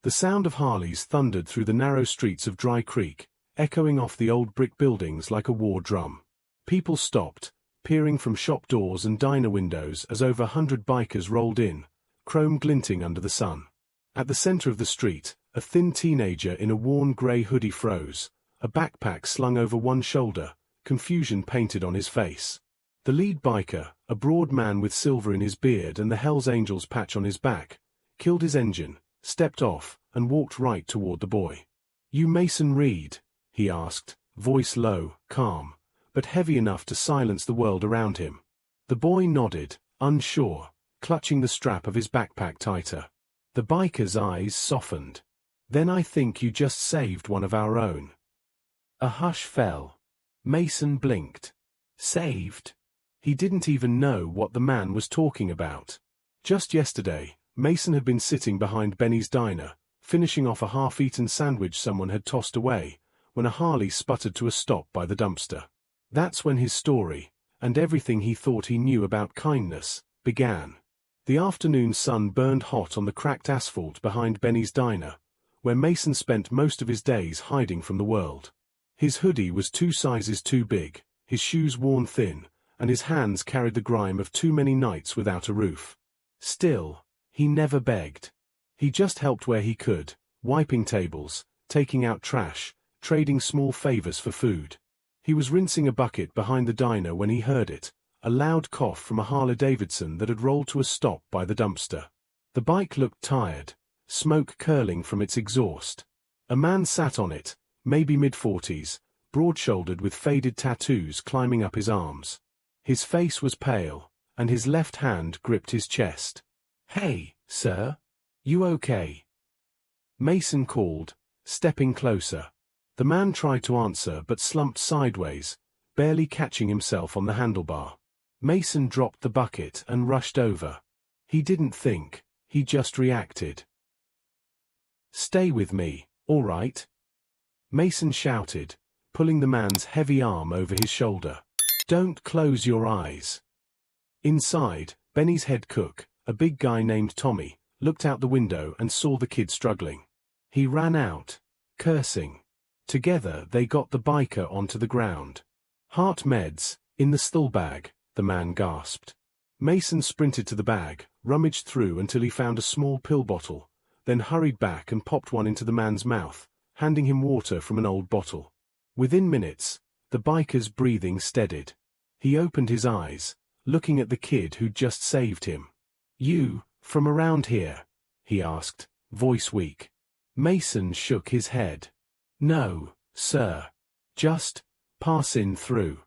The sound of Harleys thundered through the narrow streets of Dry Creek, echoing off the old brick buildings like a war drum. People stopped, peering from shop doors and diner windows as over 100 bikers rolled in, chrome glinting under the sun. At the center of the street, a thin teenager in a worn grey hoodie froze, a backpack slung over one shoulder, confusion painted on his face. The lead biker, a broad man with silver in his beard and the Hells Angels patch on his back, killed his engine, stepped off, and walked right toward the boy. "You Mason Reed?" he asked, voice low, calm, but heavy enough to silence the world around him. The boy nodded, unsure, clutching the strap of his backpack tighter. The biker's eyes softened. "Then I think you just saved one of our own." A hush fell. Mason blinked. Saved? He didn't even know what the man was talking about. Just yesterday, Mason had been sitting behind Benny's diner, finishing off a half-eaten sandwich someone had tossed away, when a Harley sputtered to a stop by the dumpster. That's when his story, and everything he thought he knew about kindness, began. The afternoon sun burned hot on the cracked asphalt behind Benny's diner, where Mason spent most of his days hiding from the world. His hoodie was 2 sizes too big, his shoes worn thin, and his hands carried the grime of too many nights without a roof. Still, he never begged. He just helped where he could, wiping tables, taking out trash, trading small favors for food. He was rinsing a bucket behind the diner when he heard it, a loud cough from a Harley-Davidson that had rolled to a stop by the dumpster. The bike looked tired, smoke curling from its exhaust. A man sat on it, maybe mid-40s, broad-shouldered with faded tattoos climbing up his arms. His face was pale, and his left hand gripped his chest. "Hey, sir. You okay?" Mason called, stepping closer. The man tried to answer but slumped sideways, barely catching himself on the handlebar. Mason dropped the bucket and rushed over. He didn't think, he just reacted. "Stay with me, all right?" Mason shouted, pulling the man's heavy arm over his shoulder. "Don't close your eyes." Inside, Benny's head cook, a big guy named Tommy, looked out the window and saw the kid struggling. He ran out, cursing. Together they got the biker onto the ground. "Heart meds, in the Saddlebag," the man gasped. Mason sprinted to the bag, rummaged through until he found a small pill bottle, then hurried back and popped one into the man's mouth, handing him water from an old bottle. Within minutes, the biker's breathing steadied. He opened his eyes, looking at the kid who'd just saved him. "You, from around here?" he asked, voice weak. Mason shook his head. "No, sir. Just passin' through."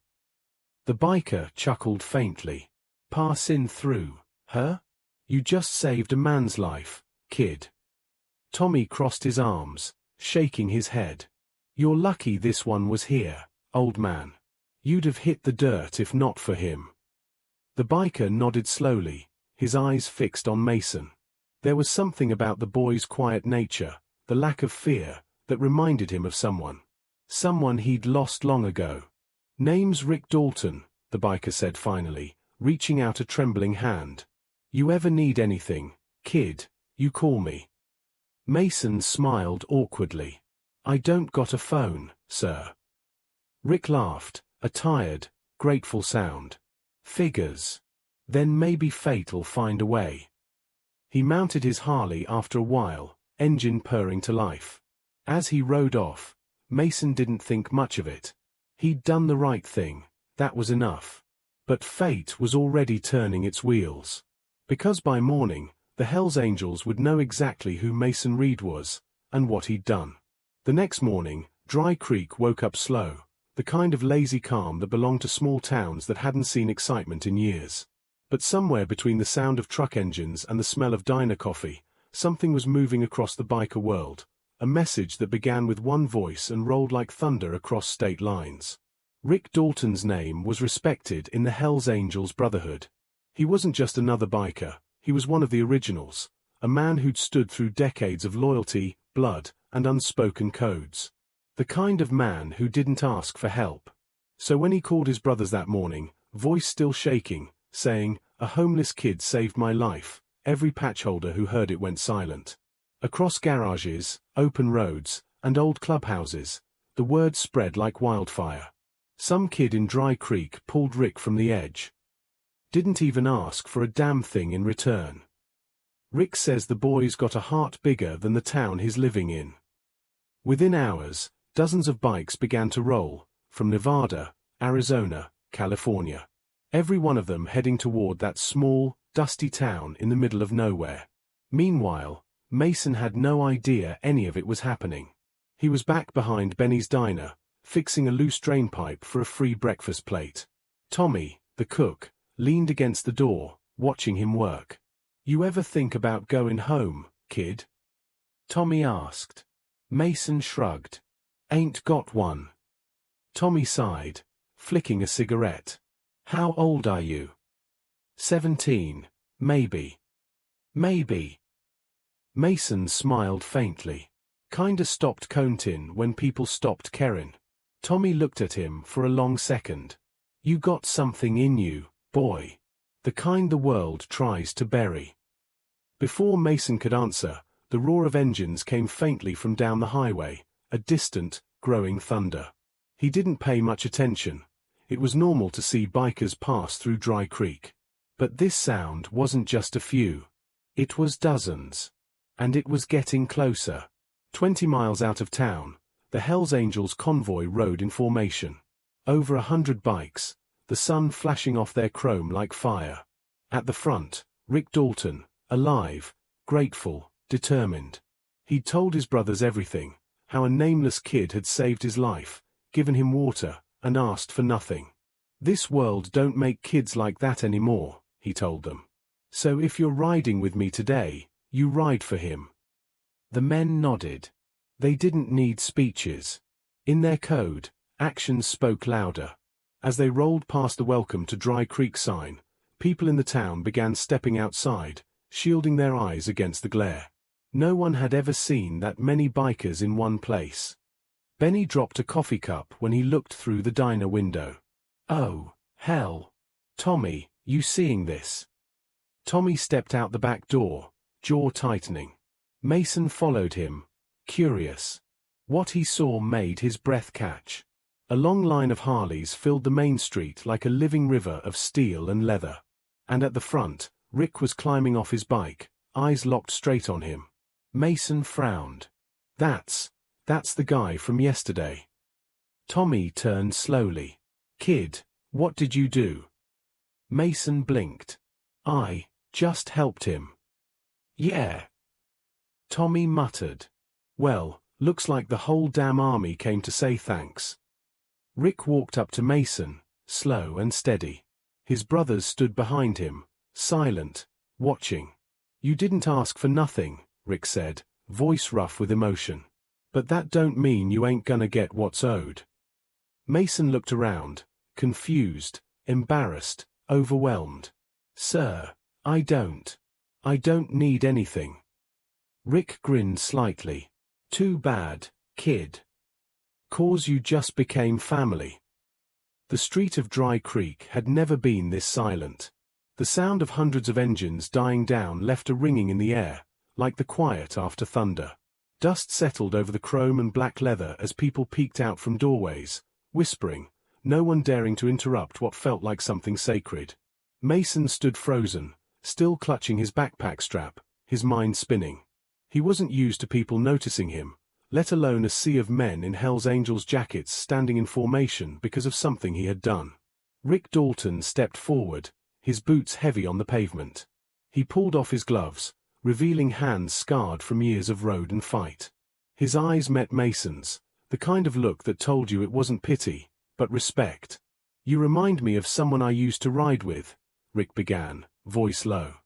The biker chuckled faintly. "Passin' through, huh? You just saved a man's life, kid." Tommy crossed his arms, shaking his head. "You're lucky this one was here, old man. You'd have hit the dirt if not for him." The biker nodded slowly, his eyes fixed on Mason. There was something about the boy's quiet nature, the lack of fear, that reminded him of someone. Someone he'd lost long ago. "Name's Rick Dalton," the biker said finally, reaching out a trembling hand. "You ever need anything, kid, you call me." Mason smiled awkwardly. "I don't got a phone, sir." Rick laughed, a tired, grateful sound. "Figures. Then maybe fate'll find a way." He mounted his Harley after a while, engine purring to life. As he rode off, Mason didn't think much of it. He'd done the right thing, that was enough. But fate was already turning its wheels. Because by morning, the Hells Angels would know exactly who Mason Reed was, and what he'd done. The next morning, Dry Creek woke up slow, the kind of lazy calm that belonged to small towns that hadn't seen excitement in years. But somewhere between the sound of truck engines and the smell of diner coffee, something was moving across the biker world, a message that began with one voice and rolled like thunder across state lines. Rick Dalton's name was respected in the Hells Angels Brotherhood. He wasn't just another biker, he was one of the originals, a man who'd stood through decades of loyalty, blood, and unspoken codes. The kind of man who didn't ask for help. So when he called his brothers that morning, voice still shaking, saying, "A homeless kid saved my life," every patchholder who heard it went silent. Across garages, open roads, and old clubhouses, the word spread like wildfire. Some kid in Dry Creek pulled Rick from the edge. Didn't even ask for a damn thing in return. Rick says the boy's got a heart bigger than the town he's living in. Within hours, dozens of bikes began to roll, from Nevada, Arizona, California. Every one of them heading toward that small, dusty town in the middle of nowhere. Meanwhile, Mason had no idea any of it was happening. He was back behind Benny's diner, fixing a loose drainpipe for a free breakfast plate. Tommy, the cook, leaned against the door, watching him work. "You ever think about going home, kid?" Tommy asked. Mason shrugged. "Ain't got one." Tommy sighed, flicking a cigarette. "How old are you?" 17, maybe. Maybe. Mason smiled faintly. Kinda stopped counting when people stopped caring. Tommy looked at him for a long second. "You got something in you, boy. The kind the world tries to bury." Before Mason could answer, the roar of engines came faintly from down the highway, a distant, growing thunder. He didn't pay much attention. It was normal to see bikers pass through Dry Creek. But this sound wasn't just a few. It was dozens. And it was getting closer. 20 miles out of town, the Hells Angels convoy rode in formation. Over 100 bikes, the sun flashing off their chrome like fire. At the front, Rick Dalton, alive, grateful, determined. He'd told his brothers everything, how a nameless kid had saved his life, given him water, and asked for nothing. "This world don't make kids like that anymore," he told them. "So if you're riding with me today, you ride for him." The men nodded. They didn't need speeches. In their code, actions spoke louder. As they rolled past the Welcome to Dry Creek sign, people in the town began stepping outside, shielding their eyes against the glare. No one had ever seen that many bikers in one place. Benny dropped a coffee cup when he looked through the diner window. "Oh, hell. Tommy, you seeing this?" Tommy stepped out the back door, jaw tightening. Mason followed him, curious. What he saw made his breath catch. A long line of Harleys filled the main street like a living river of steel and leather. And at the front, Rick was climbing off his bike, eyes locked straight on him. Mason frowned. That's the guy from yesterday." Tommy turned slowly. "Kid, what did you do?" Mason blinked. "I just helped him." "Yeah." Tommy muttered. "Well, looks like the whole damn army came to say thanks." Rick walked up to Mason, slow and steady. His brothers stood behind him, silent, watching. "You didn't ask for nothing," Rick said, voice rough with emotion. "But that don't mean you ain't gonna get what's owed." Mason looked around, confused, embarrassed, overwhelmed. "Sir, I don't need anything." Rick grinned slightly. "Too bad, kid. 'Cause you just became family." The street of Dry Creek had never been this silent. The sound of hundreds of engines dying down left a ringing in the air, like the quiet after thunder. Dust settled over the chrome and black leather as people peeked out from doorways, whispering, no one daring to interrupt what felt like something sacred. Mason stood frozen, still clutching his backpack strap, his mind spinning. He wasn't used to people noticing him, let alone a sea of men in Hells Angels jackets standing in formation because of something he had done. Rick Dalton stepped forward, his boots heavy on the pavement. He pulled off his gloves, revealing hands scarred from years of road and fight. His eyes met Mason's, the kind of look that told you it wasn't pity, but respect. "You remind me of someone I used to ride with," Rick began, voice low.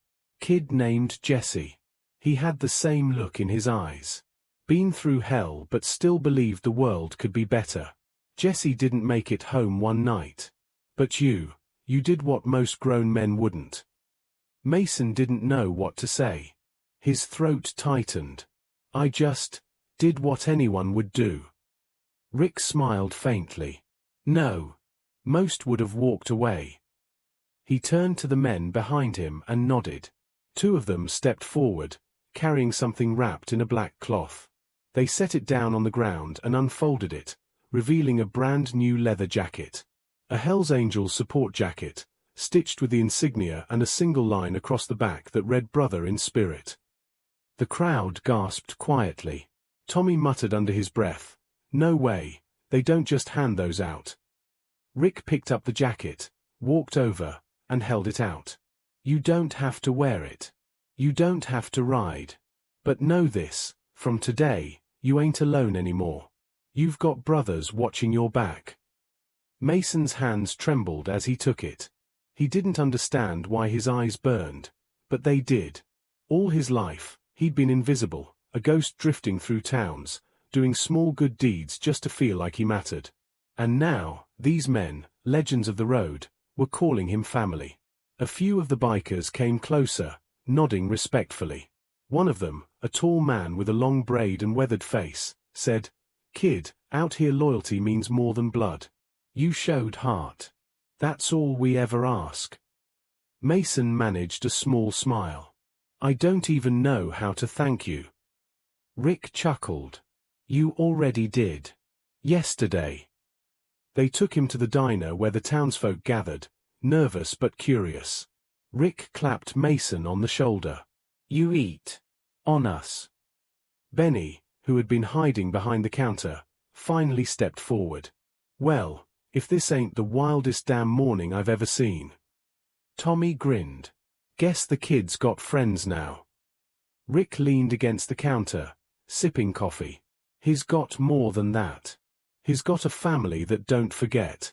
"Kid named Jesse." He had the same look in his eyes. Been through hell but still believed the world could be better. Jesse didn't make it home one night. But you did what most grown men wouldn't. Mason didn't know what to say. His throat tightened. "I just did what anyone would do." Rick smiled faintly. "No. Most would have walked away." He turned to the men behind him and nodded. Two of them stepped forward, carrying something wrapped in a black cloth. They set it down on the ground and unfolded it, revealing a brand new leather jacket. A Hells Angels support jacket, stitched with the insignia and a single line across the back that read "Brother in Spirit." The crowd gasped quietly. Tommy muttered under his breath, "No way, they don't just hand those out." Rick picked up the jacket, walked over, and held it out. "You don't have to wear it. You don't have to ride. But know this, from today, you ain't alone anymore. You've got brothers watching your back." Mason's hands trembled as he took it. He didn't understand why his eyes burned, but they did. All his life, he'd been invisible, a ghost drifting through towns, doing small good deeds just to feel like he mattered. And now, these men, legends of the road, were calling him family. A few of the bikers came closer, nodding respectfully. One of them, a tall man with a long braid and weathered face, said, "Kid, out here loyalty means more than blood. You showed heart. That's all we ever ask." Mason managed a small smile. "I don't even know how to thank you." Rick chuckled. "You already did. Yesterday." They took him to the diner where the townsfolk gathered, nervous but curious. Rick clapped Mason on the shoulder. "You eat. On us." Benny, who had been hiding behind the counter, finally stepped forward. "Well, if this ain't the wildest damn morning I've ever seen." Tommy grinned. "Guess the kid's got friends now." Rick leaned against the counter, sipping coffee. "He's got more than that. He's got a family that don't forget."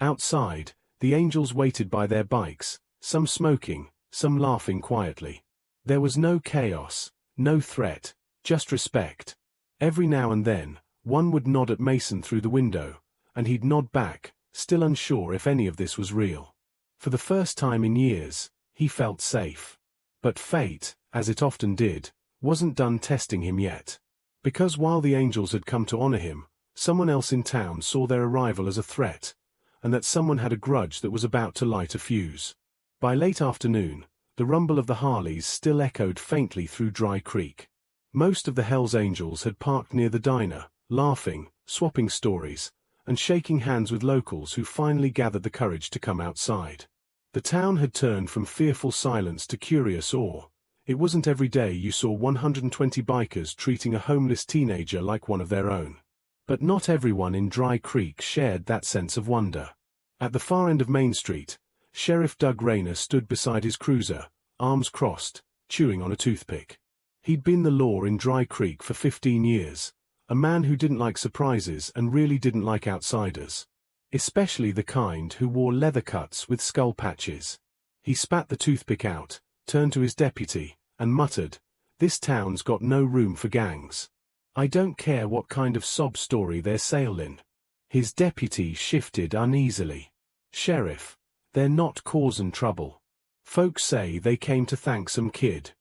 Outside, the Angels waited by their bikes, some smoking, some laughing quietly. There was no chaos, no threat, just respect. Every now and then, one would nod at Mason through the window, and he'd nod back, still unsure if any of this was real. For the first time in years, he felt safe. But fate, as it often did, wasn't done testing him yet. Because while the Angels had come to honor him, someone else in town saw their arrival as a threat, and that someone had a grudge that was about to light a fuse. By late afternoon, the rumble of the Harleys still echoed faintly through Dry Creek. Most of the Hells Angels had parked near the diner, laughing, swapping stories, and shaking hands with locals who finally gathered the courage to come outside. The town had turned from fearful silence to curious awe. It wasn't every day you saw 120 bikers treating a homeless teenager like one of their own. But not everyone in Dry Creek shared that sense of wonder. At the far end of Main Street, Sheriff Doug Rayner stood beside his cruiser, arms crossed, chewing on a toothpick. He'd been the law in Dry Creek for 15 years, a man who didn't like surprises and really didn't like outsiders. Especially the kind who wore leather cuts with skull patches. He spat the toothpick out, turned to his deputy, and muttered, "This town's got no room for gangs. I don't care what kind of sob story they're sailin'." His deputy shifted uneasily. "Sheriff, they're not causin' trouble. Folks say they came to thank some kid."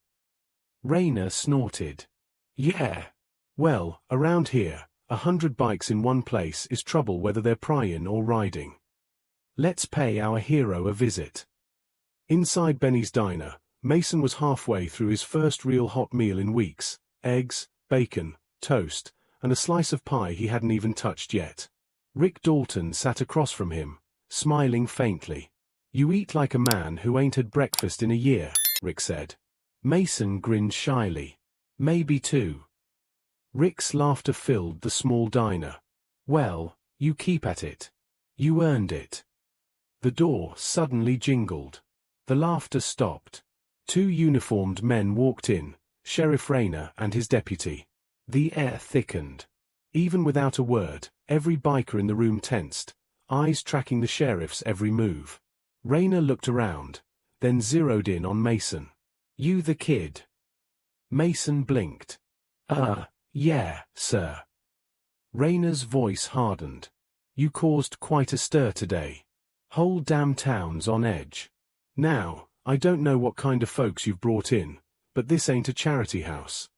Rayner snorted. "Yeah. Well, around here, 100 bikes in one place is trouble whether they're pryin' or riding. Let's pay our hero a visit." Inside Benny's diner, Mason was halfway through his first real hot meal in weeks: eggs, bacon, toast, and a slice of pie he hadn't even touched yet. Rick Dalton sat across from him, smiling faintly. "You eat like a man who ain't had breakfast in a year," Rick said. Mason grinned shyly. "Maybe two." Rick's laughter filled the small diner. "Well, you keep at it. You earned it." The door suddenly jingled. The laughter stopped. Two uniformed men walked in, Sheriff Rayner and his deputy. The air thickened. Even without a word, every biker in the room tensed, eyes tracking the sheriff's every move. Rayner looked around, then zeroed in on Mason. "You the kid?" Mason blinked. Yeah, sir." Rayner's voice hardened. "You caused quite a stir today. Whole damn town's on edge. Now, I don't know what kind of folks you've brought in, but this ain't a charity house."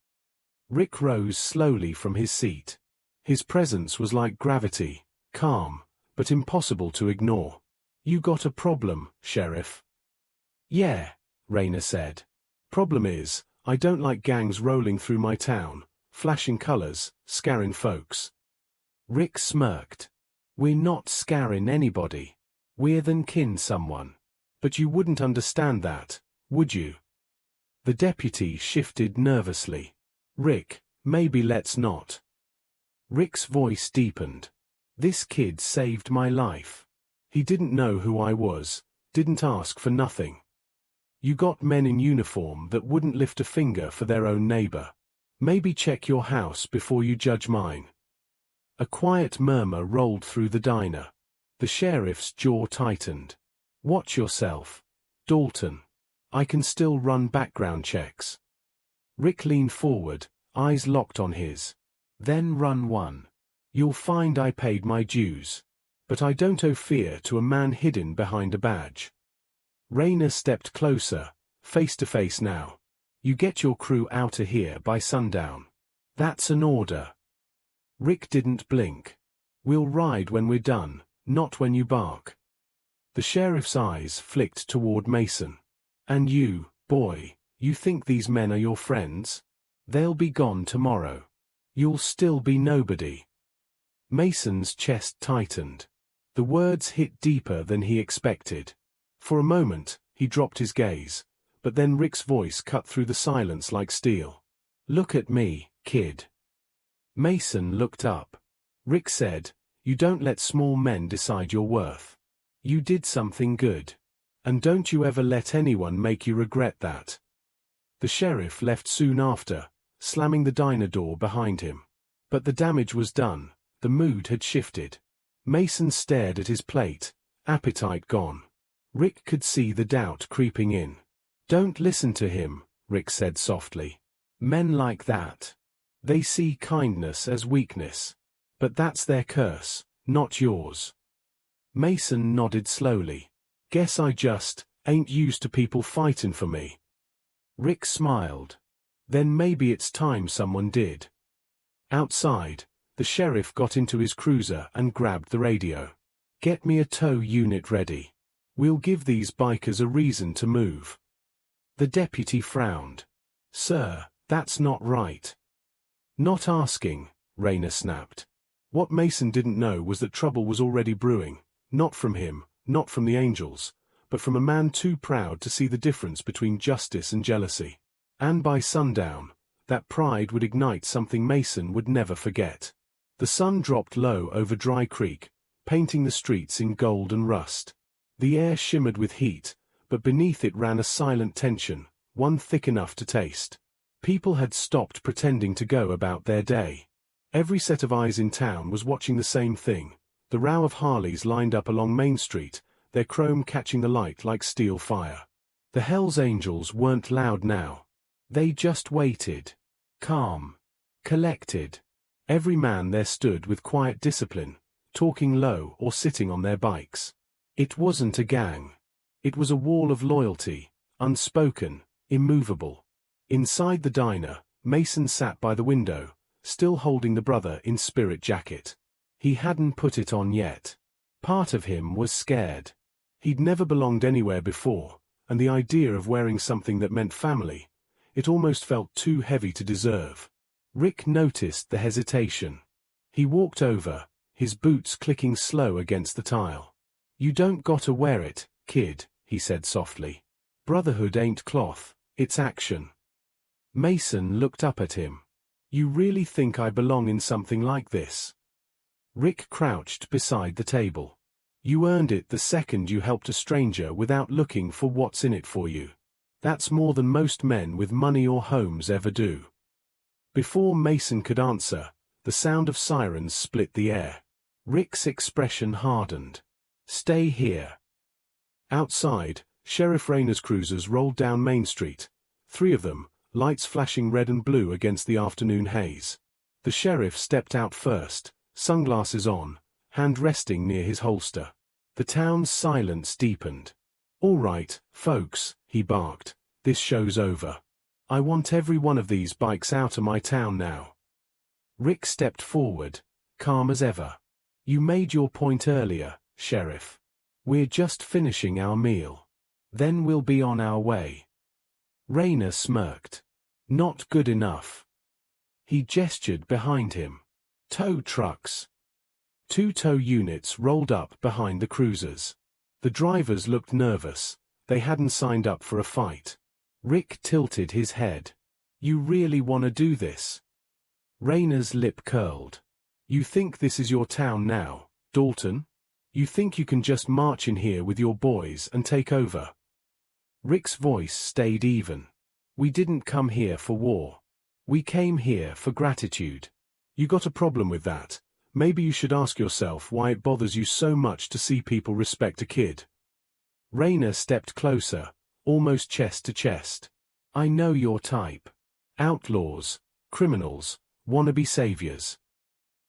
Rick rose slowly from his seat. His presence was like gravity, calm, but impossible to ignore. "You got a problem, Sheriff?" "Yeah," Rayner said. "Problem is, I don't like gangs rolling through my town, flashing colors, scaring folks. Rick smirked. We're not scaring anybody. We're than kin someone. But you wouldn't understand that, would you? The deputy shifted nervously. Rick, maybe let's not. Rick's voice deepened. This kid saved my life. He didn't know who I was, didn't ask for nothing. You got men in uniform that wouldn't lift a finger for their own neighbor. Maybe check your house before you judge mine. A quiet murmur rolled through the diner. The sheriff's jaw tightened. Watch yourself, Dalton. I can still run background checks. Rick leaned forward, eyes locked on his. Then run one. You'll find I paid my dues. But I don't owe fear to a man hidden behind a badge. Rayner stepped closer, face to face now. You get your crew out of here by sundown. That's an order. Rick didn't blink. We'll ride when we're done, not when you bark. The sheriff's eyes flicked toward Mason. And you, boy, you think these men are your friends? They'll be gone tomorrow. You'll still be nobody. Mason's chest tightened. The words hit deeper than he expected. For a moment, he dropped his gaze, but then Rick's voice cut through the silence like steel. Look at me, kid. Mason looked up. Rick said, you don't let small men decide your worth. You did something good. And don't you ever let anyone make you regret that. The sheriff left soon after, slamming the diner door behind him. But the damage was done, the mood had shifted. Mason stared at his plate, appetite gone. Rick could see the doubt creeping in. Don't listen to him, Rick said softly. Men like that. They see kindness as weakness. But that's their curse, not yours. Mason nodded slowly. Guess I just ain't used to people fighting for me. Rick smiled. Then maybe it's time someone did. Outside, the sheriff got into his cruiser and grabbed the radio. Get me a tow unit ready. We'll give these bikers a reason to move. The deputy frowned. Sir, that's not right. Not asking, Rayner snapped. What Mason didn't know was that trouble was already brewing, not from him, not from the angels, but from a man too proud to see the difference between justice and jealousy. And by sundown, that pride would ignite something Mason would never forget. The sun dropped low over Dry Creek, painting the streets in gold and rust. The air shimmered with heat, but beneath it ran a silent tension, one thick enough to taste. People had stopped pretending to go about their day. Every set of eyes in town was watching the same thing, the row of Harleys lined up along Main Street, their chrome catching the light like steel fire. The Hells Angels weren't loud now. They just waited. Calm. Collected. Every man there stood with quiet discipline, talking low or sitting on their bikes. It wasn't a gang. It was a wall of loyalty, unspoken, immovable. Inside the diner, Mason sat by the window, still holding the brother in spirit jacket. He hadn't put it on yet. Part of him was scared. He'd never belonged anywhere before, and the idea of wearing something that meant family, it almost felt too heavy to deserve. Rick noticed the hesitation. He walked over, his boots clicking slow against the tile. You don't gotta wear it, kid, he said softly. Brotherhood ain't cloth, it's action. Mason looked up at him. You really think I belong in something like this? Rick crouched beside the table. You earned it the second you helped a stranger without looking for what's in it for you. That's more than most men with money or homes ever do. Before Mason could answer, the sound of sirens split the air. Rick's expression hardened. Stay here. Outside, Sheriff Rayner's cruisers rolled down Main Street, 3 of them, lights flashing red and blue against the afternoon haze. The sheriff stepped out first, sunglasses on, hand resting near his holster. The town's silence deepened. All right, folks, he barked, this show's over. I want every one of these bikes out of my town now. Rick stepped forward, calm as ever. You made your point earlier, Sheriff. We're just finishing our meal. Then we'll be on our way. Rayner smirked. Not good enough. He gestured behind him. Tow trucks. 2 tow units rolled up behind the cruisers. The drivers looked nervous. They hadn't signed up for a fight. Rick tilted his head. You really want to do this? Rayner's lip curled. You think this is your town now, Dalton? You think you can just march in here with your boys and take over? Rick's voice stayed even. We didn't come here for war. We came here for gratitude. You got a problem with that? Maybe you should ask yourself why it bothers you so much to see people respect a kid. Rayner stepped closer, almost chest to chest. I know your type. Outlaws, criminals, wannabe saviors.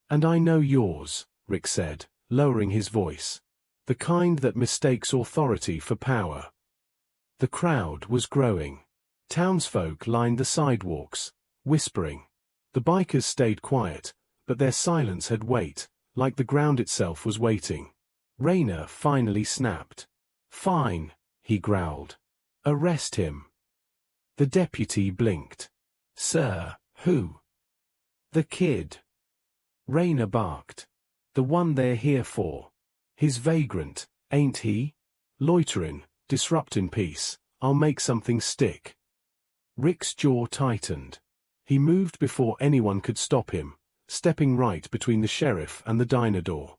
And I know yours, Rick said, lowering his voice. The kind that mistakes authority for power. The crowd was growing. Townsfolk lined the sidewalks, whispering. The bikers stayed quiet, but their silence had weight, like the ground itself was waiting. Rayner finally snapped. Fine, he growled. Arrest him. The deputy blinked. Sir, who? The kid. Rayner barked. The one they're here for. His vagrant, ain't he? Loitering, disrupting peace. I'll make something stick. Rick's jaw tightened. He moved before anyone could stop him, stepping right between the sheriff and the diner door.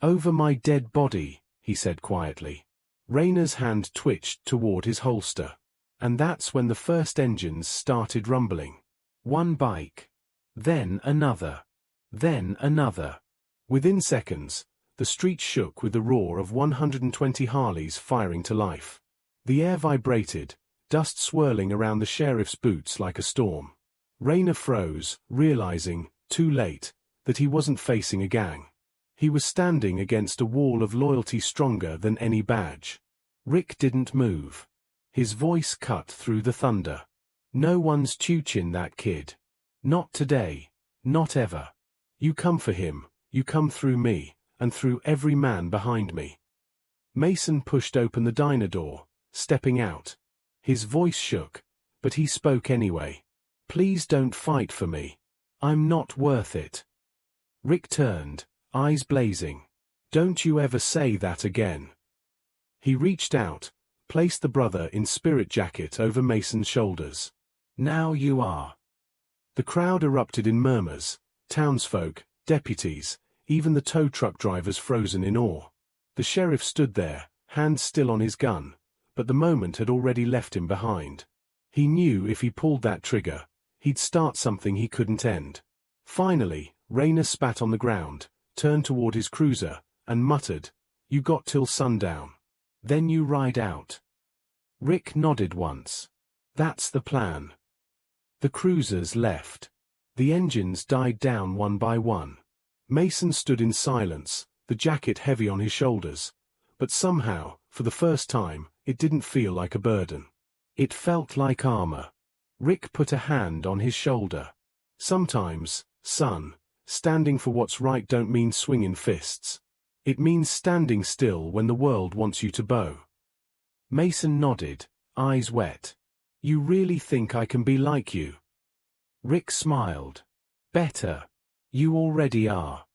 Over my dead body, he said quietly. Rayner's hand twitched toward his holster. And that's when the first engines started rumbling. One bike. Then another. Then another. Within seconds, the street shook with the roar of 120 Harleys firing to life. The air vibrated, dust swirling around the sheriff's boots like a storm. Rayner froze, realizing, too late, that he wasn't facing a gang. He was standing against a wall of loyalty stronger than any badge. Rick didn't move. His voice cut through the thunder. No one's chooching that kid. Not today. Not ever. You come for him, you come through me, and through every man behind me. Mason pushed open the diner door, stepping out. His voice shook, but he spoke anyway. Please don't fight for me. I'm not worth it. Rick turned, eyes blazing. Don't you ever say that again. He reached out, placed the brother in spirit jacket over Mason's shoulders. Now you are. The crowd erupted in murmurs, townsfolk, deputies, even the tow truck drivers frozen in awe. The sheriff stood there, hand still on his gun, but the moment had already left him behind. He knew if he pulled that trigger, he'd start something he couldn't end. Finally, Rayner spat on the ground, turned toward his cruiser, and muttered, You got till sundown. Then you ride out. Rick nodded once. That's the plan. The cruisers left. The engines died down one by one. Mason stood in silence, the jacket heavy on his shoulders. But somehow, for the first time, it didn't feel like a burden. It felt like armor. Rick put a hand on his shoulder. Sometimes, son, standing for what's right don't mean swinging fists. It means standing still when the world wants you to bow. Mason nodded, eyes wet. You really think I can be like you? Rick smiled. Better. You already are.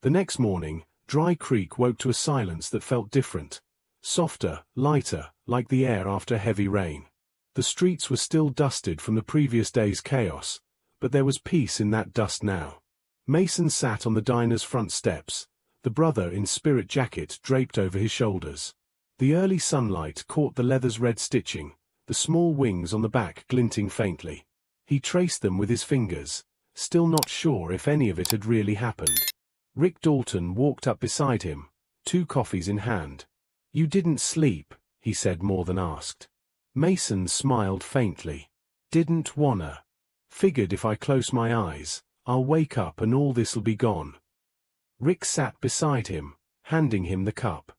The next morning, Dry Creek woke to a silence that felt different. Softer, lighter, like the air after heavy rain. The streets were still dusted from the previous day's chaos, but there was peace in that dust now. Mason sat on the diner's front steps, the brother in spirit jacket draped over his shoulders. The early sunlight caught the leather's red stitching, the small wings on the back glinting faintly. He traced them with his fingers, still not sure if any of it had really happened. Rick Dalton walked up beside him, 2 coffees in hand. You didn't sleep, he said more than asked. Mason smiled faintly. Didn't wanna. Figured if I close my eyes, I'll wake up and all this'll be gone. Rick sat beside him, handing him the cup.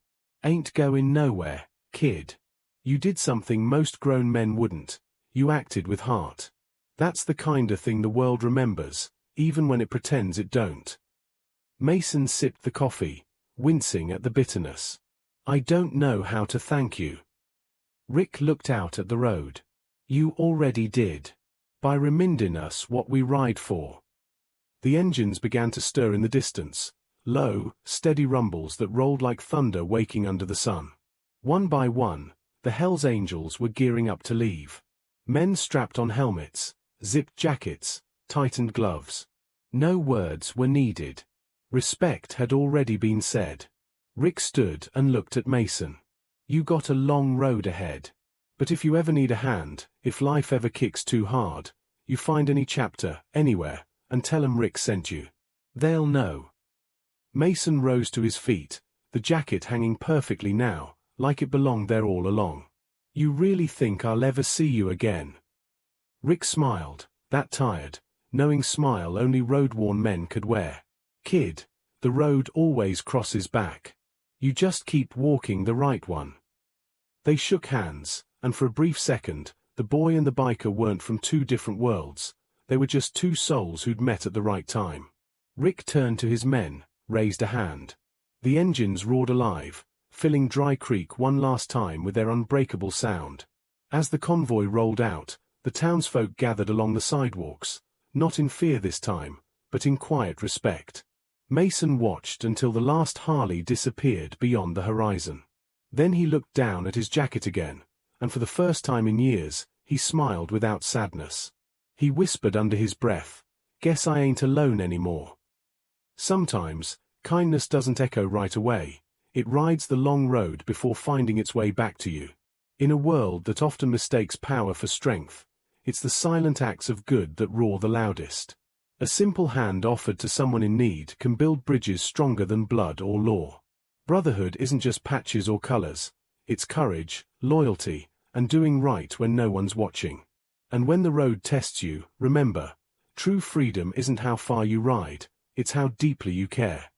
Ain't going nowhere, kid. You did something most grown men wouldn't. You acted with heart. That's the kinda thing the world remembers, even when it pretends it don't. Mason sipped the coffee, wincing at the bitterness. I don't know how to thank you. Rick looked out at the road. You already did. by reminding us what we ride for. The engines began to stir in the distance, low, steady rumbles that rolled like thunder waking under the sun. One by one, the Hell's Angels were gearing up to leave. Men strapped on helmets, zipped jackets, tightened gloves. No words were needed. Respect had already been said. Rick stood and looked at Mason. You got a long road ahead. But if you ever need a hand, if life ever kicks too hard, you find any chapter, anywhere, and tell 'em Rick sent you. They'll know. Mason rose to his feet, the jacket hanging perfectly now, like it belonged there all along. You really think I'll ever see you again? Rick smiled, that tired, knowing smile only road-worn men could wear. Kid, the road always crosses back. You just keep walking the right one. They shook hands, and for a brief second, the boy and the biker weren't from two different worlds. They were just two souls who'd met at the right time. Rick turned to his men, raised a hand. The engines roared alive, filling Dry Creek one last time with their unbreakable sound. As the convoy rolled out, the townsfolk gathered along the sidewalks, not in fear this time, but in quiet respect. Mason watched until the last Harley disappeared beyond the horizon. Then he looked down at his jacket again, and for the first time in years, he smiled without sadness. He whispered under his breath, "Guess I ain't alone anymore." Sometimes, kindness doesn't echo right away. It rides the long road before finding its way back to you. In a world that often mistakes power for strength, it's the silent acts of good that roar the loudest. A simple hand offered to someone in need can build bridges stronger than blood or law. Brotherhood isn't just patches or colors, it's courage, loyalty, and doing right when no one's watching. And when the road tests you, remember, true freedom isn't how far you ride, it's how deeply you care.